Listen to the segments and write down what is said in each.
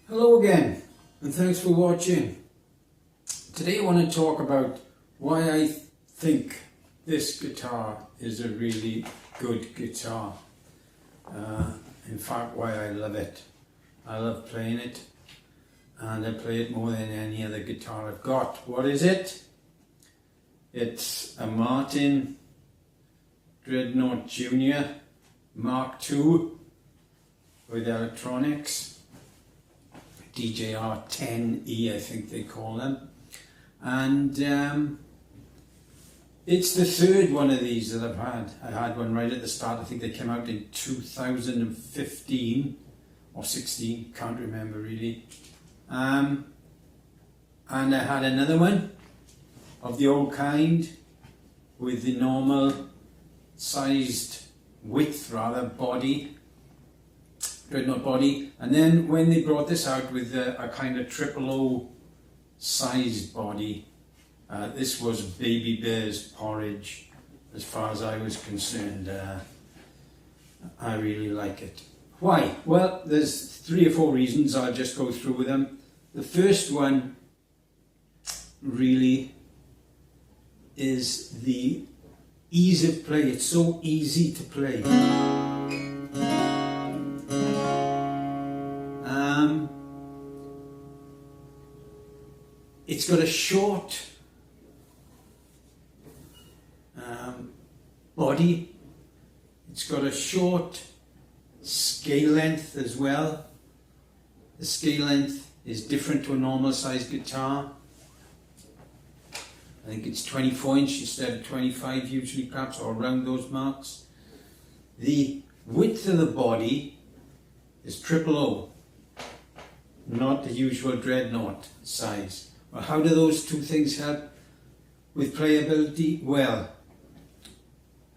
Hello again, and thanks for watching. Today I want to talk about why I think this guitar is a really good guitar. In fact, why I love it. I love playing it, and I play it more than any other guitar I've got. What is it? It's a Martin Dreadnought Junior Mark II with electronics. DJR 10E, I think they call them, and it's the third one of these that I've had. I had one right at the start. I think they came out in 2015 or 16, can't remember really. And I had another one of the old kind with the normal sized width, rather, body. Dreadnought body, and then when they brought this out with a kind of 000 sized body, this was baby bear's porridge as far as I was concerned. I really like it. Why? Well, there's 3 or 4 reasons. I'll just go through with them. The first one really is the ease of play. It's so easy to play. It's got a short body. It's got a short scale length as well. The scale length is different to a normal sized guitar. I think it's 24" instead of 25 usually, perhaps, or around those marks. The width of the body is 000, not the usual Dreadnought size. Well, how do those two things help with playability? Well,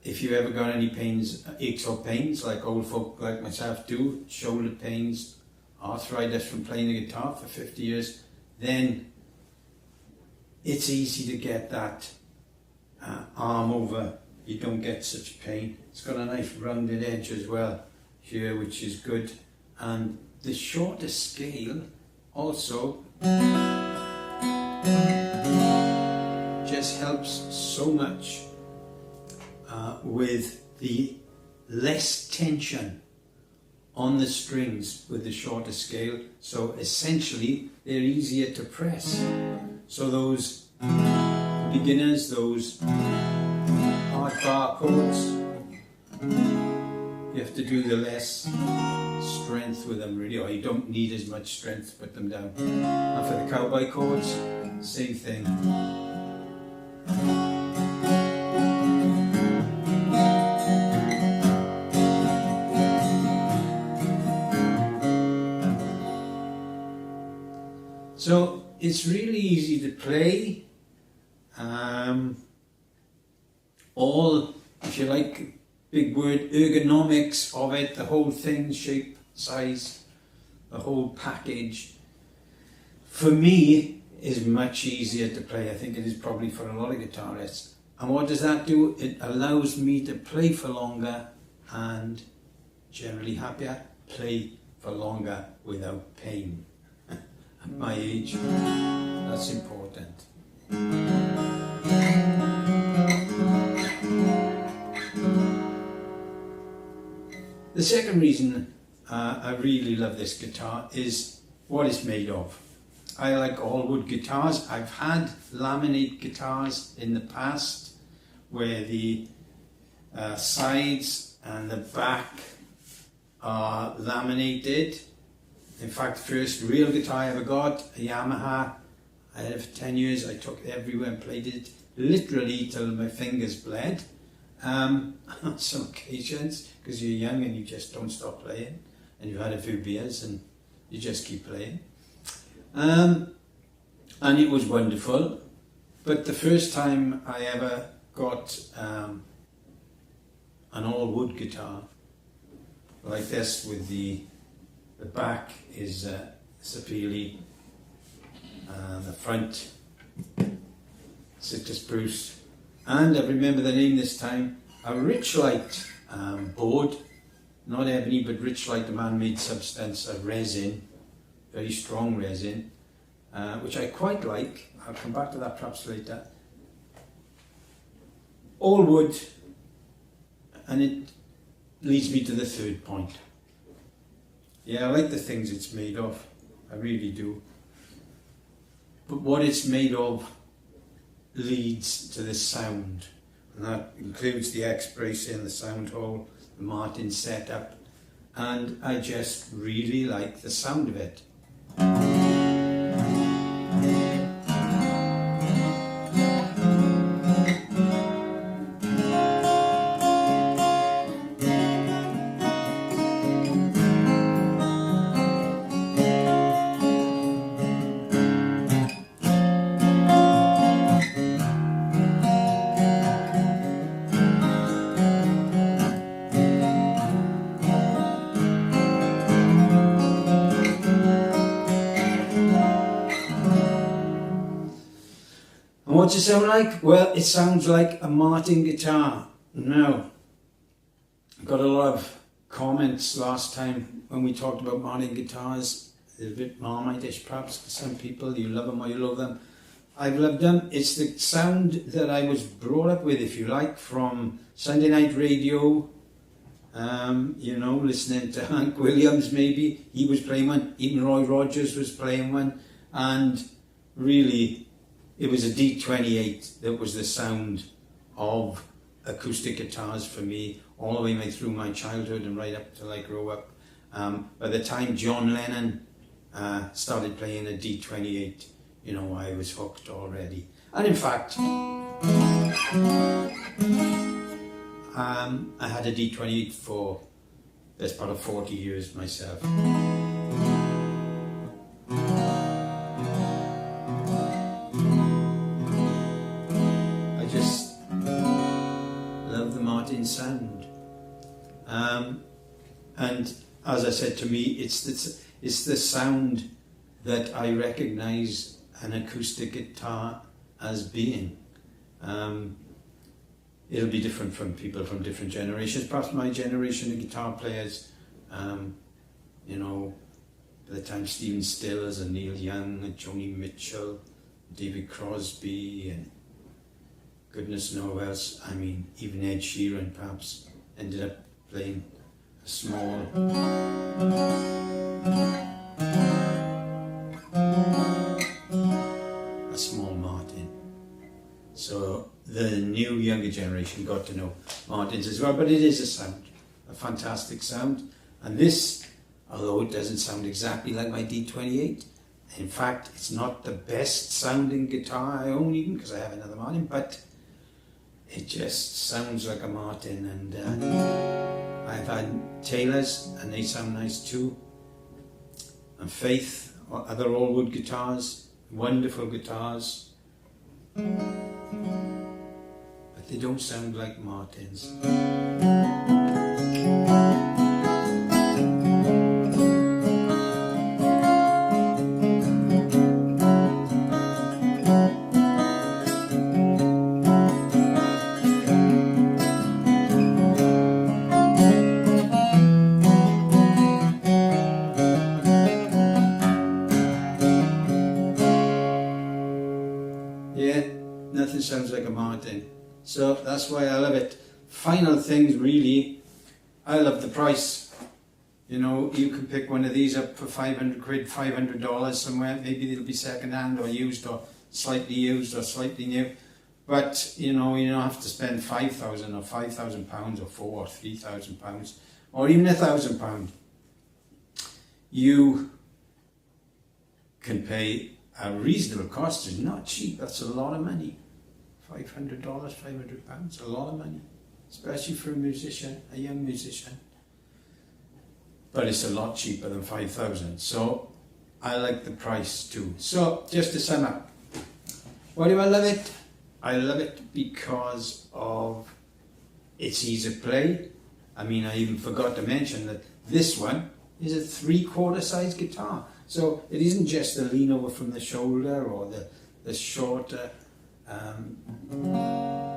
if you ever got any pains, aches or pains, like old folk like myself do, shoulder pains, arthritis from playing the guitar for 50 years, then it's easy to get that arm over. You don't get such pain. It's got a nice rounded edge as well here, which is good. And the shorter scale also just helps so much with the less tension on the strings with the shorter scale. So essentially they're easier to press. So those beginners, those hard bar chords, you have to do the less strength with them really, or you don't need as much strength to put them down. And for the cowboy chords, same thing. So it's really easy to play. All, if you like, big word, ergonomics of it, the whole thing, shape, size, the whole package, for me is much easier to play. I think it is probably for a lot of guitarists. And what does that do? It allows me to play for longer and, generally happier, play for longer without pain. At my age, that's important. The second reason I really love this guitar is what it's made of. I like all wood guitars. I've had laminate guitars in the past where the sides and the back are laminated. In fact, the first real guitar I ever got, a Yamaha, I had it for 10 years. I took it everywhere and played it literally till my fingers bled. On some occasions, because you're young and you just don't stop playing, and you've had a few beers and you just keep playing. And it was wonderful. But the first time I ever got an all wood guitar like this, with the back is Sapele, the front citrus spruce, and I remember the name this time, a Richlight board, not ebony but Richlight, a man-made substance, a resin, very strong resin, which I quite like. I'll come back to that perhaps later. All wood, and it leads me to the third point. Yeah, I like the things it's made of, I really do. But what it's made of leads to the sound, and that includes the X-brace in the sound hole, the Martin setup, and I just really like the sound of it. And what's it sound like? Well, it sounds like a Martin guitar. Now, I got a lot of comments last time when we talked about Martin guitars. They're a bit Marmite-ish perhaps for some people. You love them or you love them. I've loved them. It's the sound that I was brought up with, if you like, from Sunday night radio. You know, listening to Hank Williams maybe. He was playing one. Even Roy Rogers was playing one. And really, it was a D28 that was the sound of acoustic guitars for me, all the way through my childhood and right up till I grew up. By the time John Lennon started playing a D28, you know, I was hooked already. And in fact, I had a D28 for the best part of 40 years myself. Sound, and as I said, to me it's the sound that I recognise an acoustic guitar as being. It'll be different from people from different generations. Perhaps my generation of guitar players, you know, by the time Stephen Stills and Neil Young and Joni Mitchell, David Crosby and goodness knows who else, I mean, even Ed Sheeran perhaps ended up playing a small Martin. So the new younger generation got to know Martins as well, but it is a sound, a fantastic sound. And this, although it doesn't sound exactly like my D28, in fact, it's not the best sounding guitar I own even, because I have another Martin, but it just sounds like a Martin. And I've had Taylors and they sound nice too, and Faith or other all wood guitars, wonderful guitars, but they don't sound like Martins. Nothing sounds like a Martin, so that's why I love it. Final things, really, I love the price. You know, you can pick one of these up for 500 quid, $500 somewhere. Maybe it'll be second hand or used or slightly new, but you know, you don't have to spend 5,000 or 5,000 pounds or £4,000 or £3,000 or even £1,000. You can pay a reasonable cost. Is not cheap. That's a lot of money. $500, £500, a lot of money, especially for a musician, a young musician. But it's a lot cheaper than 5,000. So I like the price too. So just to sum up, why do I love it? I love it because of its ease of play. I mean, I even forgot to mention that this one is a 3/4 size guitar. So it isn't just the lean over from the shoulder or the shorter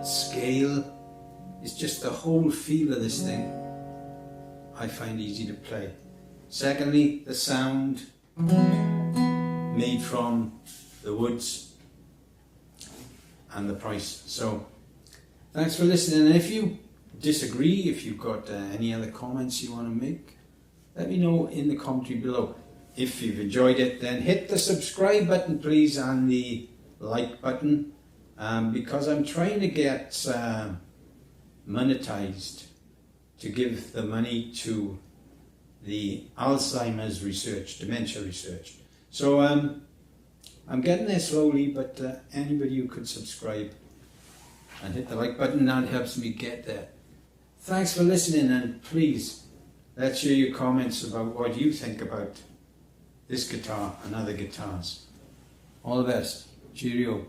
scale. It's just the whole feel of this thing I find easy to play. Secondly, the sound, made from the woods and the price. So thanks for listening, and if you disagree, if you've got any other comments you want to make, let me know in the commentary below. If you've enjoyed it, then hit the subscribe button please and the like button, because I'm trying to get monetized to give the money to the Alzheimer's research, dementia research. So I'm getting there slowly, but anybody who could subscribe and hit the like button, that helps me get there. Thanks for listening, and please let's share your comments about what you think about this guitar and other guitars. All the best. Cheerio.